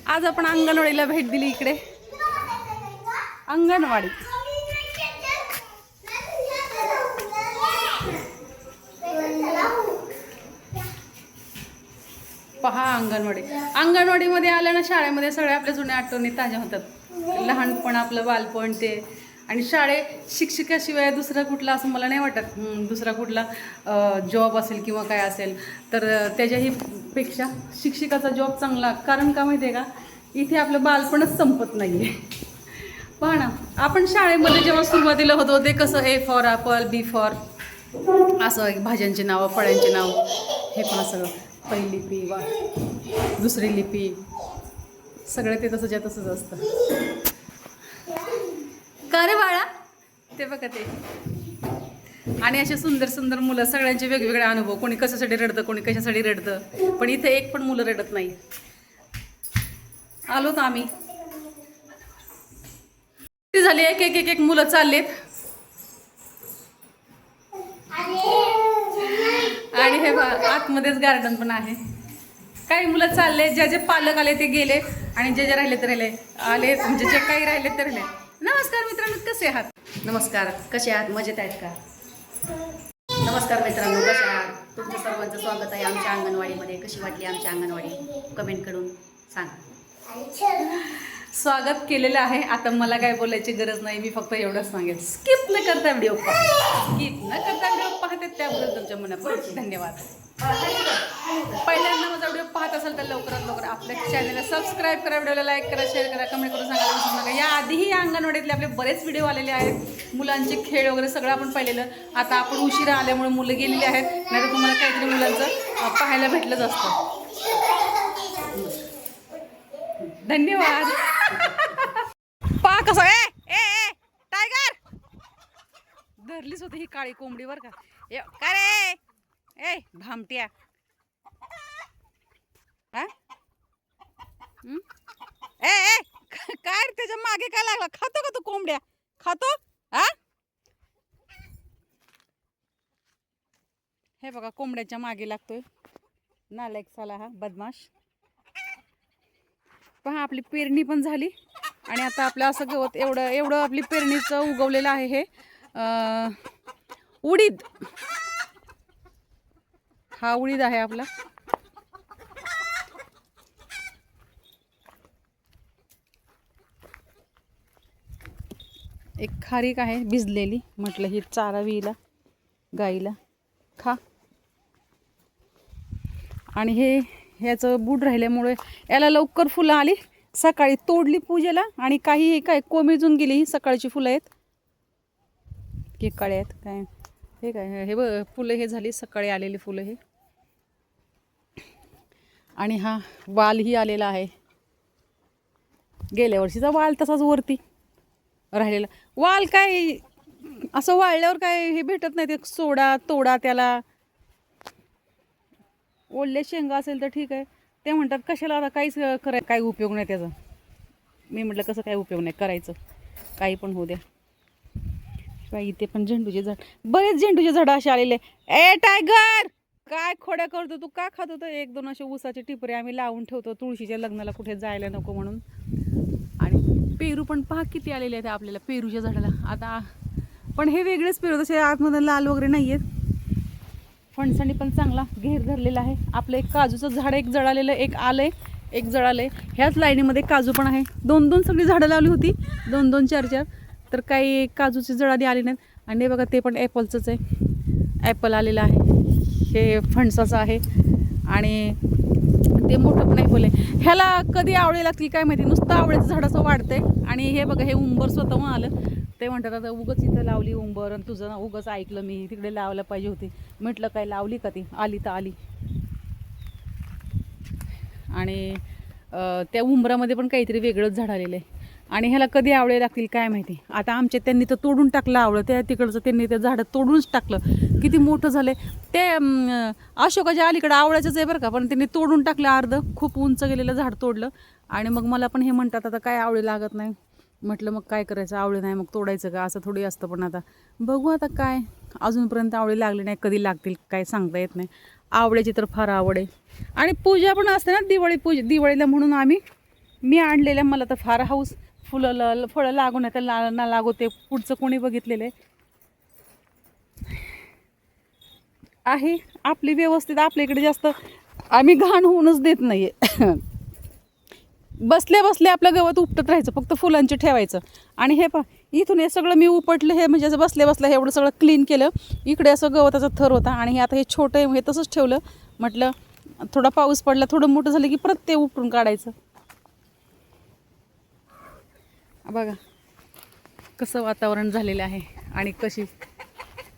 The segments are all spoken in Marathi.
आज आपण अंगणवाडीला भेट दिली इकडे. अंगणवाडी पहा. अंगणवाडीमध्ये आल्या ना शाळेमध्ये सगळ्या आपल्या जुन्या आठवणी ताज्या होतात. लहानपण, आपलं बालपण ते. आणि शाळेत शिक्षिकाशिवाय दुसरा कुठला असं मला नाही वाटत दुसरा कुठला जॉब असेल किंवा काय असेल तर त्याच्याही पेक्षा शिक्षिकाचा जॉब चांगला. कारण का माहिती आहे का, इथे आपलं बालपणच संपत नाही आहे. पहा ना, आपण शाळेमध्ये जेव्हा सुरुवातीला होतो ते कसं A for apple, B for असं भाज्यांची नावं, फळ्यांची नावं, हे पण सगळं पहिली लिपी वा दुसरी लिपी सगळं ते तसंच्या तसंच असतं. का रे बाळा, ते बघा ते. आणि असे सुंदर सुंदर मुलं, सगळ्यांचे वेगवेगळे अनुभव. कोणी कशासाठी रडतं, कोणी कशासाठी रडतं, पण इथे एक पण मुलं रडत नाही. आलो तर आम्ही ती झाली एक एक एक एक मुलं चाललेत. आणि हे आतमध्येच गार्डन पण आहे. काही मुलं चालले, ज्या जे पालक आले ते गेले आणि जे जे राहिले ते राहिले आले, म्हणजे जे काही राहिले ते राहिले. नमस्कार मित्रांनो, कसे आहात? नमस्कार, कसे आहात? मजेत आहेत का? नमस्कार मित्रांनो, कसे आहात? तुमचं सर्वांचं स्वागत आहे आमच्या अंगणवाडीमध्ये. कशी वाटली आमची अंगणवाडी कमेंट करून सांगा. स्वागत केलेलं आहे. आता मला काय बोलायची गरज नाही, मी फक्त एवढंच सांगेल, स्किप न करता व्हिडिओ पहा. स्किप न करता व्हिडिओ पाहते त्याबद्दल तुमच्या मनापासून धन्यवाद. पहिल्यांदा माझा व्हिडिओ पाहत असाल तर लवकरात लवकर आपल्या चॅनलला सबस्क्राईब करा, व्हिडिओला लाईक करा, शेअर करा, कमेंट करून सांगायला विसरू नका. या आधीही अंगणवाडीतले आपले बरेच व्हिडिओ आलेले आहेत. मुलांचे खेळ वगैरे सगळं आपण पाहिलेलं. आता आपण उशिरा आल्यामुळे मुलं गेलेली आहेत, नाही तर तुम्हाला काहीतरी मुलांचं पाहायला भेटलंच असतं. धन्यवाद. पहा कसं ए ए ए टायगर धरलीच होती ही काळी कोंबडी बर का. काय रे ए भामट्या, हा ए ए काय रे, त्याच्या मागे काय लागला? खातो का तू कोंबड्या? खातो? हा, हे बघा कोंबड्याच्या मागे लागतोय नालायक साला हा बदमाश. पहा आपली पेरणी पण झाली आणि आता आपलं असं गवत एवढं आपली पेरणीचं उगवलेलं आहे. हे उडीद, हा उडीद आहे आपला. एक खारीक आहे भिजलेली, म्हटलं ही चारावीला गाईला खा. आणि ह्याचं बूड राहिल्यामुळे याला लवकर फुलं आली. सकाळी तोडली पूजेला आणि काही काय कोमेजून गेली. ही सकाळची फुलं आहेत की काळे आहेत काय, हे काय हे फुलं हे झाली सकाळी आलेली फुलं हे. आणि हा वालही आलेला आहे. गेल्या वर्षीचा वाल तसाच वरती राहिलेला. वाल काय असं वाळल्यावर काय हे भेटत नाही, ते सोडा तोडा त्याला. ओढले शेंगा असेल तर ठीक आहे, ते म्हणतात कशाला आता काहीच काही उपयोग नाही त्याचा. मी म्हटलं कसं काय उपयोग नाही, करायचं काही पण होऊ द्या. बाई इथे पण झेंडूचे झाड, बरेच झेंडूचे झाड असे आलेले. ए टायगर, काय खोड्या करतो तू? का खात होतं? एक दोन असे ऊसाचे टिपरे आम्ही लावून ठेवतो तुळशीच्या लग्नाला, कुठे जायला नको म्हणून. आणि पेरू पण पहा किती आलेले आहेत आपल्याला पेरूच्या झाडाला आता. पण हे वेगळेच पेरू, तसे आतमध्ये लाल वगैरे नाही आहेत. फणसाने पण चांगला घेर धरलेला आहे. आपलं एक काजूचं झाड एक जळालेलं, एक आलंय एक जळालंय. ह्याच लाईनीमध्ये काजू पण आहे. दोन दोन सगळी झाडं लावली होती, दोन दोन चार चार, तर काही काजूची जळाली आली नाहीत. आणि बघा ते पण ॲपलचंच आहे, ॲपल आलेलं आहे. हे फणसाचं आहे आणि ते मोठं पण ॲपल आहे. ह्याला कधी आवळे लागतील काय माहिती, नुसतं आवळ्याचं झाड असं वाढतंय. आणि हे बघा हे उंबर स्वतःहून आलं. ते म्हणतात आता उगच इथं लावली उंबर, आणि तुझं उगच ऐकलं मी, तिकडे लावायला पाहिजे होती. म्हटलं काय लावली का ती, आली तर आली. आणि त्या उंबरामध्ये पण काहीतरी वेगळंच झाड आलेलं आहे. आणि ह्याला कधी आवळे लागतील काय माहिती. आता आमच्या त्यांनी तर तोडून टाकलं आवळं, त्या तिकडचं त्यांनी त्या झाडं तोडूनच टाकलं. किती मोठं झालं ते. अशोकाच्या अलीकडं आवळ्याचंच आहे बरं का, पण त्यांनी तोडून टाकलं अर्ध. खूप उंच गेलेलं झाड तोडलं. आणि मग मला पण हे म्हणतात आता काय आवळे लागत नाही. म्हटलं मग काय करायचं, आवळे नाही मग तोडायचं का, असं थोडी असतं. पण आता बघू आता काय, अजूनपर्यंत आवळे लागले नाही, कधी लागतील काय सांगता येत नाही. आवळ्याची तर फार आवड आहे. आणि पूजा पण असते ना दिवाळीला, म्हणून आम्ही मी आणलेल्या मला तर फार हाऊस, फळं लागू नाही तर ना लागू, ते पुढचं कोणी बघितलेलं आहे आपली व्यवस्थित. आपल्या इकडे जास्त आम्ही घाण होऊनच देत नाही बसल्या बसल्या आपलं गवत उपटत राहायचं, फक्त फुलांचे ठेवायचं. आणि हे इथून हे सगळं मी उपटलं, हे म्हणजे असं बसल्या बसल्या हे एवढं सगळं क्लीन केलं. इकडे असं गवताचा थर होता आणि हे आता हे छोटं आहे, हे तसंच ठेवलं. म्हटलं थोडा पाऊस पडला, थोडं मोठं झालं की परत ते उपटून काढायचं. बघा कसं वातावरण झालेलं आहे. आणि कशी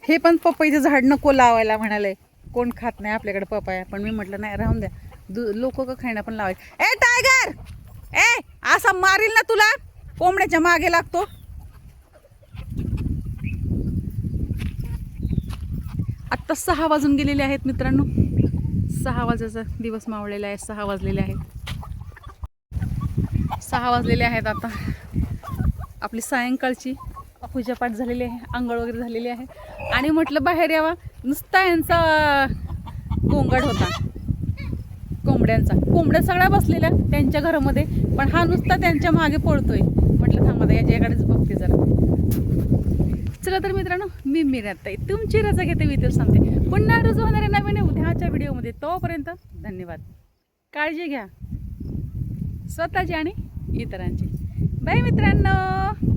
हे पण पपईचं झाड नको लावायला म्हणाले, कोण खात नाही आपल्याकडे पपया, पण मी म्हटलं नाही राहून द्या, लोक का खायना पण लावायचे. ए टायगर, ए असा मारील ना तुला, कोंबड्याच्या मागे लागतो. आत्ता 6 वाजून गेलेले आहेत मित्रांनो, 6 वाजायचा दिवस मावळलेला आहे. 6 वाजलेले आहेत, 6 वाजलेले आहेत. आता आपली सायंकाळची पूजापाठ झालेली आहे, आंघोळ वगैरे झालेली आहे. आणि म्हटलं बाहेर यावा, नुसता यांचा गोंगाट होता कोंबड्यांचा. कोंबड्या सगळ्या बसलेल्या त्यांच्या घरामध्ये, पण हा नुसता त्यांच्या मागे पळतोय. म्हटलं थांबा याच्याकडेच बघते जरा. चला तर मित्रांनो, मी मिराताई तुमची रजा घेते, विचार सांगते. पुन्हा रोज होणारे नवीन उद्याच्या व्हिडिओमध्ये. तोपर्यंत धन्यवाद. काळजी घ्या स्वतःची आणि इतरांची. बाय मित्रांनो.